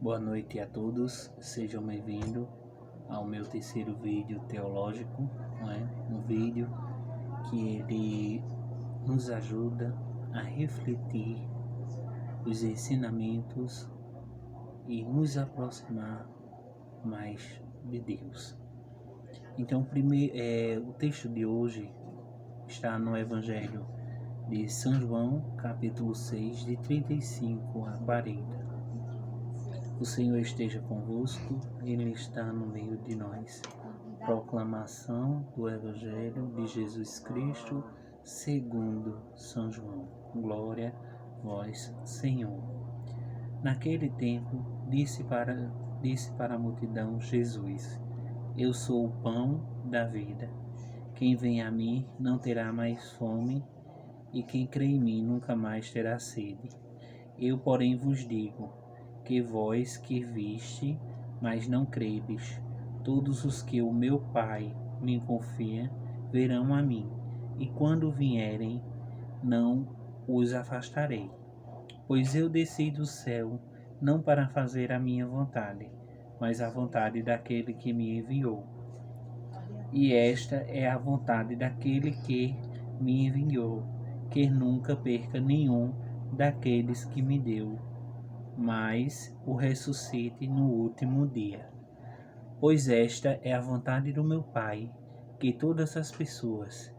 Boa noite a todos, sejam bem-vindos ao meu terceiro vídeo teológico, não é? Um vídeo que ele nos ajuda a refletir os ensinamentos e nos aproximar mais de Deus. Então, o texto de hoje está no Evangelho de São João, capítulo 6, de 35 a 40. O Senhor esteja convosco, Ele está no meio de nós. Proclamação do Evangelho de Jesus Cristo, segundo São João. Glória a vós, Senhor. Naquele tempo, disse para a multidão Jesus: Eu sou o pão da vida. Quem vem a mim não terá mais fome, e quem crê em mim nunca mais terá sede. Eu, porém, vos digo que vós que viste, mas não credes, todos os que o meu Pai me confia, verão a mim, e quando vierem, não os afastarei. Pois eu desci do céu, não para fazer a minha vontade, mas a vontade daquele que me enviou. E esta é a vontade daquele que me enviou, que nunca perca nenhum daqueles que me deu, mas o ressuscite no último dia. Pois esta é a vontade do meu Pai, que todas as pessoas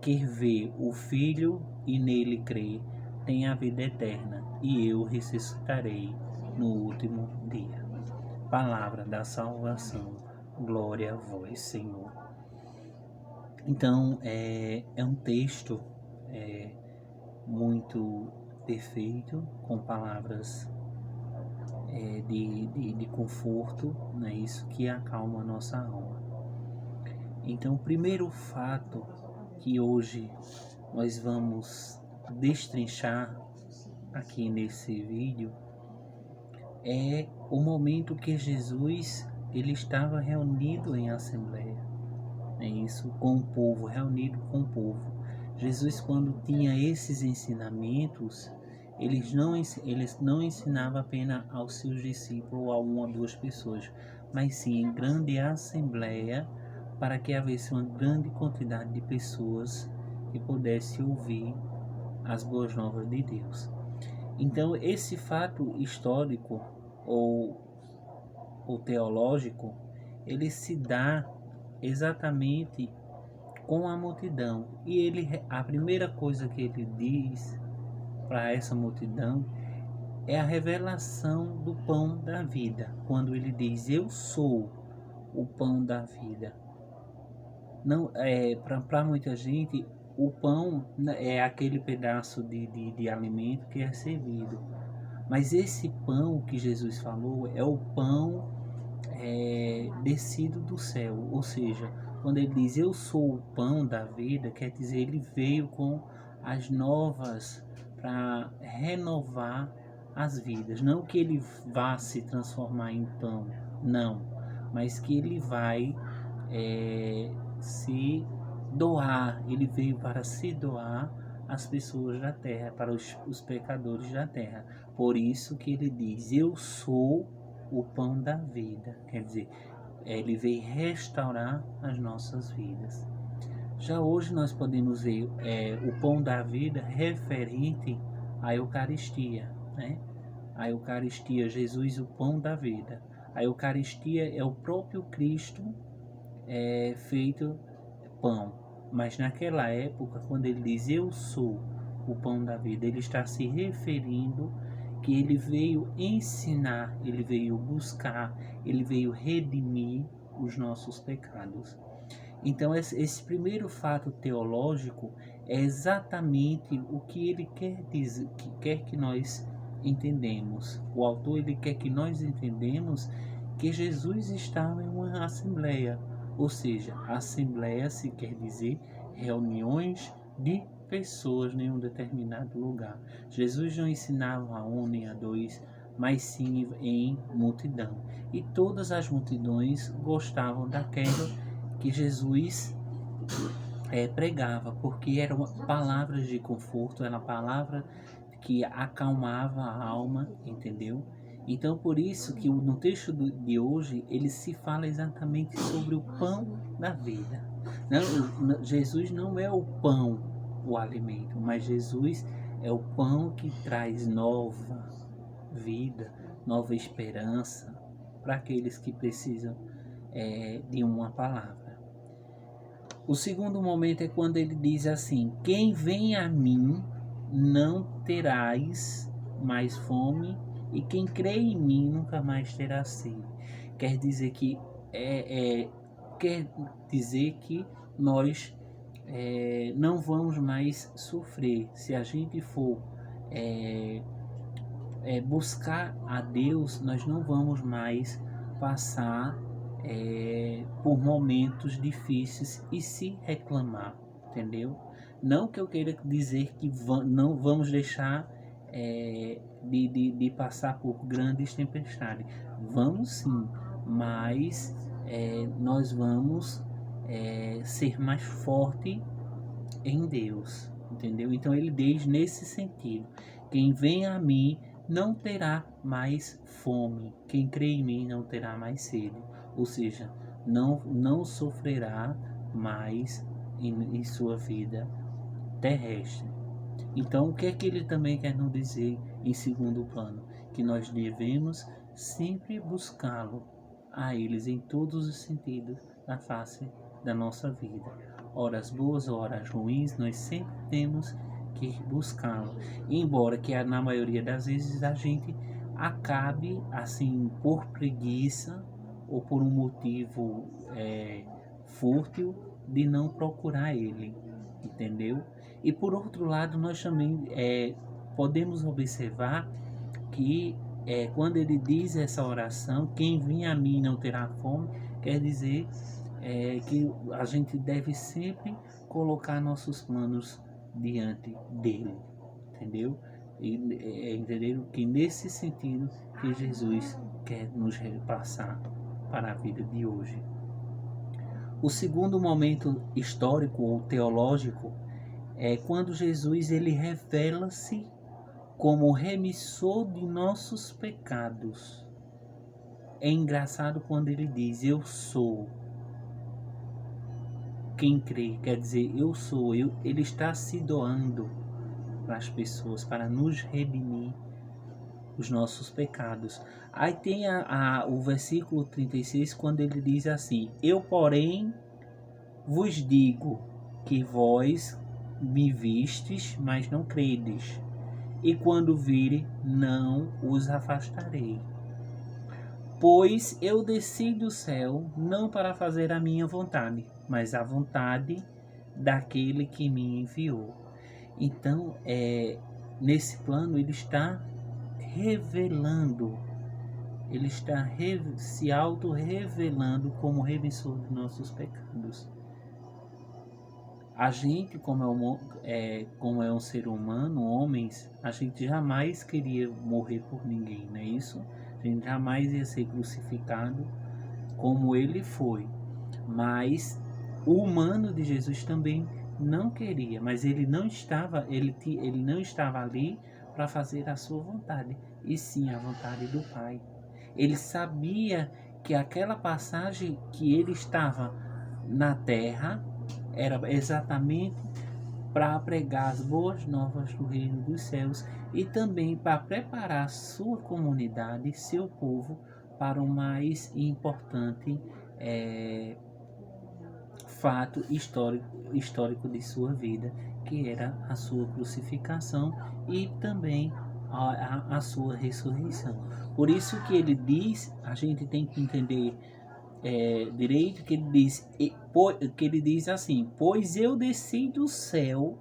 que vê o Filho e nele crê, tenham a vida eterna, e eu ressuscitarei no último dia. Palavra da salvação, glória a vós, Senhor. Então, é um texto muito perfeito, com palavras de conforto, né? Isso que acalma a nossa alma. Então, o primeiro fato que hoje nós vamos destrinchar aqui nesse vídeo é o momento que Jesus ele estava reunido em assembleia, é isso, com o povo, reunido com o povo. Jesus, quando tinha esses ensinamentos, ele não ensinava apenas aos seus discípulos ou a uma ou duas pessoas, mas sim em grande assembleia, para que houvesse uma grande quantidade de pessoas que pudesse ouvir as boas novas de Deus. Então, esse fato histórico ou teológico, ele se dá exatamente com a multidão. E a primeira coisa que ele diz para essa multidão é a revelação do pão da vida. Quando ele diz: Eu sou o pão da vida. Não para muita gente, o pão é aquele pedaço de alimento que é servido. Mas esse pão que Jesus falou é o pão descido do céu. Ou seja, quando ele diz eu sou o pão da vida, quer dizer, ele veio com as novas para renovar as vidas. Não que ele vá se transformar em pão, não, mas que ele vai se doar. Ele veio para se doar às pessoas da terra, para os pecadores da terra. Por isso que ele diz: eu sou o pão da vida. Quer dizer, ele veio restaurar as nossas vidas. Já hoje nós podemos ver o pão da vida referente à Eucaristia, né? A Eucaristia, Jesus, o pão da vida. A Eucaristia é o próprio Cristo feito pão. Mas naquela época, quando ele diz eu sou o pão da vida, ele está se referindo que ele veio ensinar, ele veio buscar, ele veio redimir os nossos pecados. Então esse primeiro fato teológico é exatamente o que ele quer dizer, que quer que nós entendemos. O autor ele quer que nós entendemos que Jesus estava em uma assembleia, ou seja, assembleia se quer dizer reuniões de pessoas em um determinado lugar. Jesus não ensinava a um nem a dois, mas sim em multidão. E todas as multidões gostavam daquilo que Jesus pregava, porque eram palavras de conforto, era palavra que acalmava a alma, entendeu? Então, por isso que no texto de hoje, ele se fala exatamente sobre o pão da vida. Jesus não é o pão, o alimento, mas Jesus é o pão que traz nova vida, nova esperança para aqueles que precisam de uma palavra. O segundo momento é quando ele diz assim: quem vem a mim não terás mais fome, e quem crê em mim nunca mais terá sede. Quer dizer que quer dizer que nós não vamos mais sofrer se a gente for buscar a Deus. Nós não vamos mais passar por momentos difíceis e se reclamar, entendeu? Não que eu queira dizer que não vamos deixar de passar por grandes tempestades. Vamos sim, mas nós vamos ser mais forte em Deus, entendeu? Então ele diz nesse sentido: quem vem a mim não terá mais fome, quem crê em mim não terá mais sede, ou seja, não sofrerá mais em sua vida terrestre. Então, o que é que ele também quer nos dizer em segundo plano? Que nós devemos sempre buscá-lo a eles em todos os sentidos da face da nossa vida. Horas boas, horas ruins, nós sempre temos que buscá-lo. Embora que na maioria das vezes a gente acabe assim por preguiça ou por um motivo fútil de não procurar ele, entendeu? E por outro lado, nós também podemos observar que quando ele diz essa oração, quem vem a mim não terá fome, quer dizer que a gente deve sempre colocar nossos planos diante dele, entendeu? E entenderam que nesse sentido que Jesus quer nos repassar para a vida de hoje. O segundo momento histórico ou teológico é quando Jesus ele revela-se como remissor de nossos pecados. É engraçado quando ele diz: eu sou. Quem crê, quer dizer, eu sou. Ele está se doando para as pessoas, para nos redimir os nossos pecados. Aí tem o versículo 36, quando ele diz assim: eu, porém, vos digo que vós me vistes, mas não credes, e quando vire, não os afastarei. Pois eu desci do céu não para fazer a minha vontade, mas a vontade daquele que me enviou. Então, nesse plano, ele está revelando, ele está se auto-revelando como remissor de nossos pecados. A gente, como é um ser humano, homens, a gente jamais queria morrer por ninguém, não é isso? A gente jamais ia ser crucificado como ele foi. Mas o humano de Jesus também não queria, mas ele não estava ali para fazer a sua vontade, e sim a vontade do Pai. Ele sabia que aquela passagem que ele estava na terra era exatamente para pregar as boas novas do reino dos céus e também para preparar sua comunidade, seu povo, para o mais importante fato histórico de sua vida, que era a sua crucificação e também a sua ressurreição. Por isso que ele diz, a gente tem que entender direito, que ele diz assim: pois eu desci do céu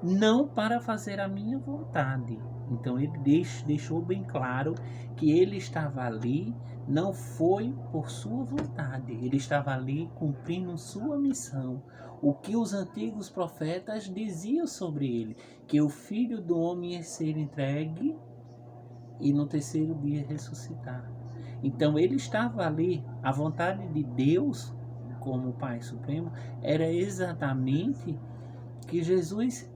não para fazer a minha vontade. Então ele deixou bem claro que ele estava ali, não foi por sua vontade, ele estava ali cumprindo sua missão. O que os antigos profetas diziam sobre ele, que o Filho do Homem ia ser entregue e no terceiro dia ressuscitar. Então ele estava ali, a vontade de Deus, como Pai Supremo, era exatamente que Jesus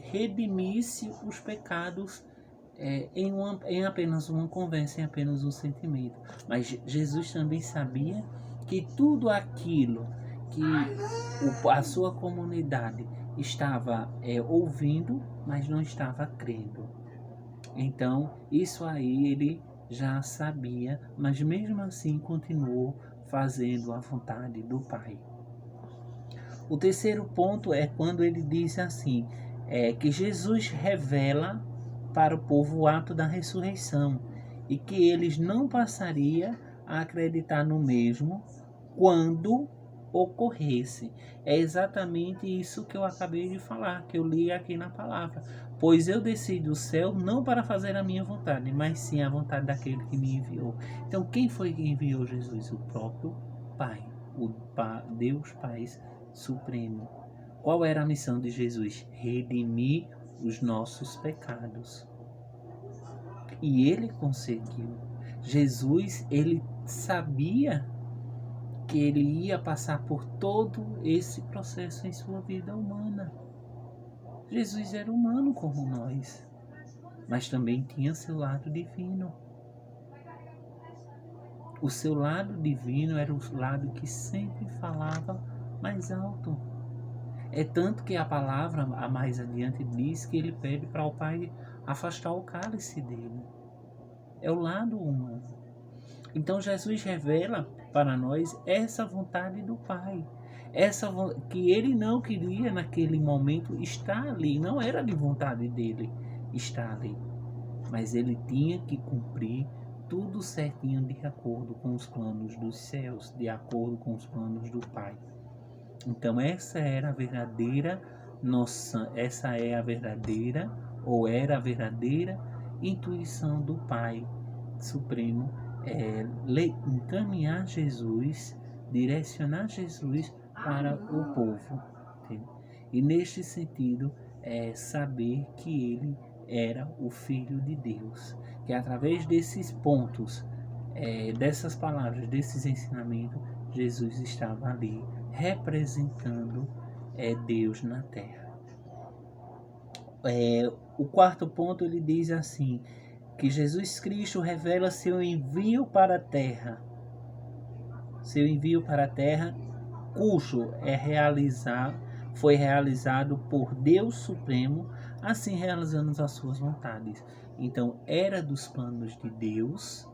redimisse os pecados em apenas uma conversa, em apenas um sentimento. Mas Jesus também sabia que tudo aquilo que a sua comunidade estava ouvindo, mas não estava crendo. Então, isso aí ele já sabia, mas mesmo assim continuou fazendo a vontade do Pai. O terceiro ponto é quando ele diz assim, que Jesus revela para o povo o ato da ressurreição e que eles não passariam a acreditar no mesmo quando ocorresse. É exatamente isso que eu acabei de falar, que eu li aqui na palavra. Pois eu desci do céu não para fazer a minha vontade, mas sim a vontade daquele que me enviou. Então, quem foi que enviou Jesus? O próprio Pai, Deus Pai Supremo. Qual era a missão de Jesus? Redimir os nossos pecados. E ele conseguiu. Jesus, ele sabia que ele ia passar por todo esse processo em sua vida humana. Jesus era humano como nós, mas também tinha seu lado divino. O seu lado divino era o lado que sempre falava mais alto. É tanto que a palavra, a mais adiante, diz que ele pede para o Pai afastar o cálice dele. É o lado humano. Então Jesus revela para nós essa vontade do Pai. Que ele não queria naquele momento estar ali. Não era de vontade dele estar ali. Mas ele tinha que cumprir tudo certinho de acordo com os planos dos céus, de acordo com os planos do Pai. Então essa era a verdadeira noção, essa é a verdadeira, ou era a verdadeira intuição do Pai Supremo, encaminhar Jesus, direcionar Jesus para o povo. Entende? E neste sentido, saber que ele era o Filho de Deus, que através desses pontos, dessas palavras, desses ensinamentos, Jesus estava ali representando Deus na terra. O quarto ponto ele diz assim, que Jesus Cristo revela seu envio para a terra, cujo foi realizado por Deus Supremo, assim realizando as suas vontades. Então era dos planos de Deus,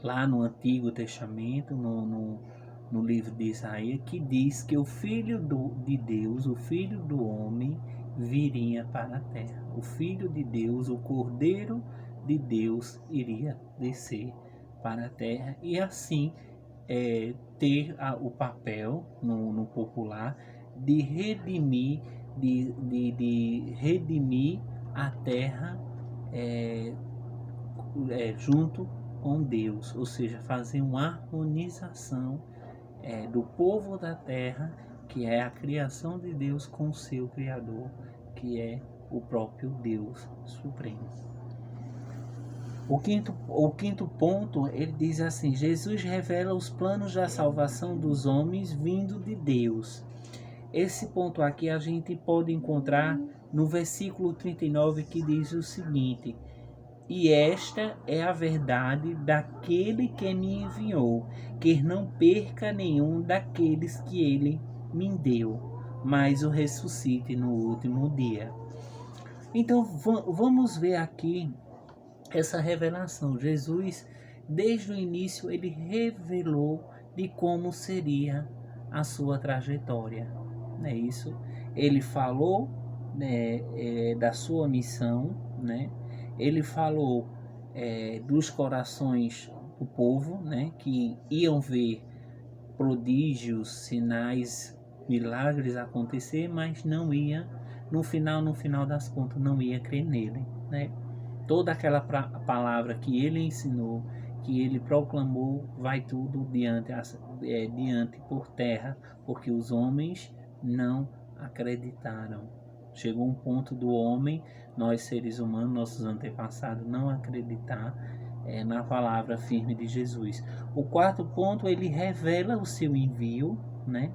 lá no Antigo Testamento, no livro de Isaías, que diz que o Filho de Deus, o Filho do Homem, viria para a terra. O Filho de Deus, o Cordeiro de Deus, iria descer para a terra e assim ter o papel no popular de redimir, de redimir a terra junto com Deus, ou seja, fazer uma harmonização do povo da terra, que é a criação de Deus, com o seu Criador, que é o próprio Deus Supremo. O quinto ponto, ele diz assim, Jesus revela os planos da salvação dos homens vindo de Deus. Esse ponto aqui a gente pode encontrar no versículo 39, que diz o seguinte: e esta é a verdade daquele que me enviou, que não perca nenhum daqueles que ele me deu, mas o ressuscite no último dia. Então vamos ver aqui essa revelação. Jesus, desde o início, ele revelou de como seria a sua trajetória. Não é isso? Ele falou da sua missão, né? Ele falou dos corações do povo, né? Que iam ver prodígios, sinais, milagres acontecer, mas não ia, no final das contas, não ia crer nele, né? Toda aquela palavra que ele ensinou, que ele proclamou, vai tudo diante por terra, porque os homens não acreditaram. Chegou um ponto do homem, nós seres humanos, nossos antepassados, não acreditar na palavra firme de Jesus. O quarto ponto, ele revela o seu envio, né?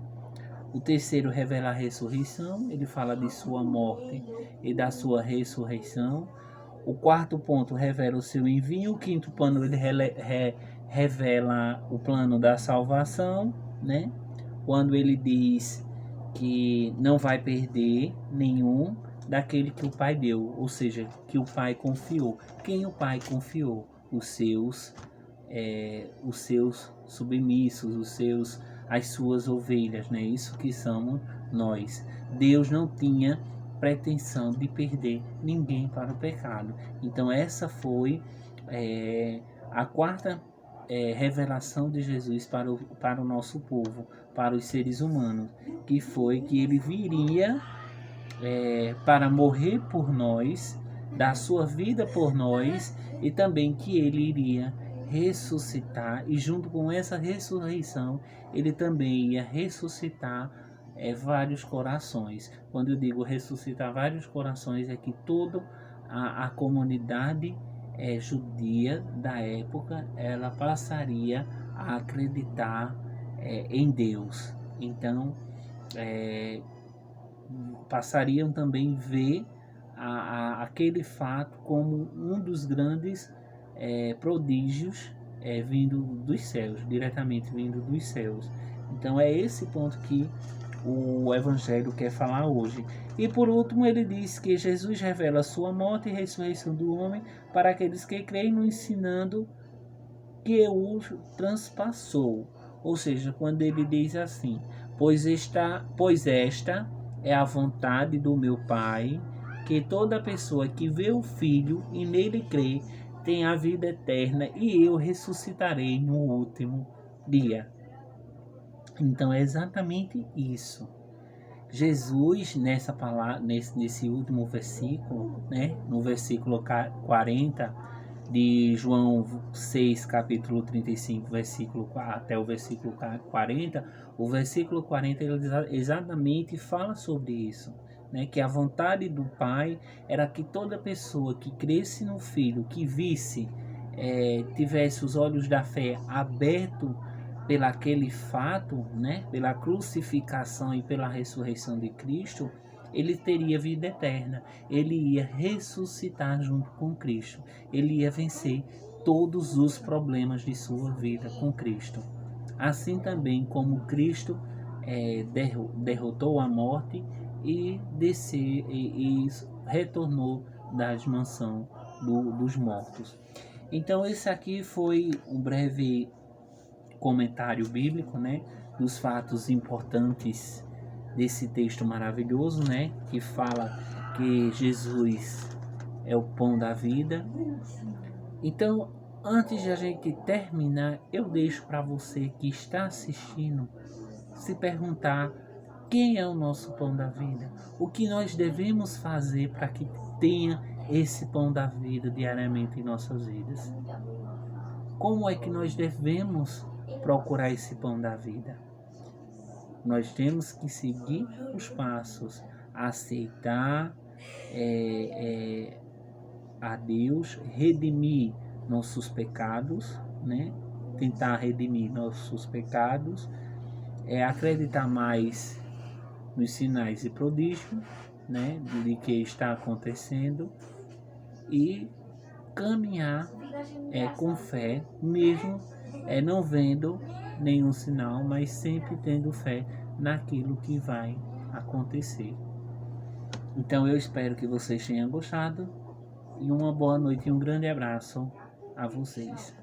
O terceiro revela a ressurreição, ele fala de sua morte e da sua ressurreição. O quarto ponto revela o seu envio. O quinto plano ele revela o plano da salvação, né? Quando ele diz que não vai perder nenhum daquele que o Pai deu, ou seja, que o Pai confiou. Quem o Pai confiou? Os seus submissos, as suas ovelhas, né? Isso que somos nós. Deus não tinha pretensão de perder ninguém para o pecado. Então essa foi a quarta revelação de Jesus para o nosso povo, para os seres humanos, que foi que ele viria para morrer por nós, dar sua vida por nós, e também que ele iria ressuscitar, e junto com essa ressurreição ele também ia ressuscitar vários corações. Quando eu digo ressuscitar vários corações, é que toda a comunidade judia da época, ela passaria a acreditar em Deus. Então passariam também a ver aquele fato como um dos grandes prodígios vindo dos céus, diretamente vindo dos céus. Então é esse ponto que o Evangelho quer falar hoje. E por último ele diz que Jesus revela a sua morte e ressurreição do homem para aqueles que creem, no ensinando que o transpassou. Ou seja, quando ele diz assim: pois esta é a vontade do meu Pai, que toda pessoa que vê o Filho e nele crê tenha a vida eterna, e eu ressuscitarei no último dia. Então é exatamente isso. Jesus, nessa palavra, nesse último versículo, né, no versículo 40 de João 6, capítulo 35, até o versículo 40, o versículo 40 ele exatamente fala sobre isso, né, que a vontade do Pai era que toda pessoa que cresce no Filho, que visse, tivesse os olhos da fé abertos pelo aquele fato, né, pela crucificação e pela ressurreição de Cristo, ele teria vida eterna, ele ia ressuscitar junto com Cristo, ele ia vencer todos os problemas de sua vida com Cristo. Assim também como Cristo derrotou a morte e retornou da mansão dos mortos. Então esse aqui foi um breve comentário bíblico, né, dos fatos importantes desse texto maravilhoso, né, que fala que Jesus é o pão da vida. Então, antes de a gente terminar, eu deixo para você que está assistindo se perguntar: quem é o nosso pão da vida? O que nós devemos fazer para que tenha esse pão da vida diariamente em nossas vidas? Como é que nós devemos procurar esse pão da vida? Nós temos que seguir os passos, aceitar a Deus, redimir nossos pecados, né? Tentar redimir nossos pecados, acreditar mais nos sinais e prodígios, né, de que está acontecendo, e caminhar com fé, mesmo não vendo nenhum sinal, mas sempre tendo fé naquilo que vai acontecer. Então eu espero que vocês tenham gostado, e uma boa noite e um grande abraço a vocês.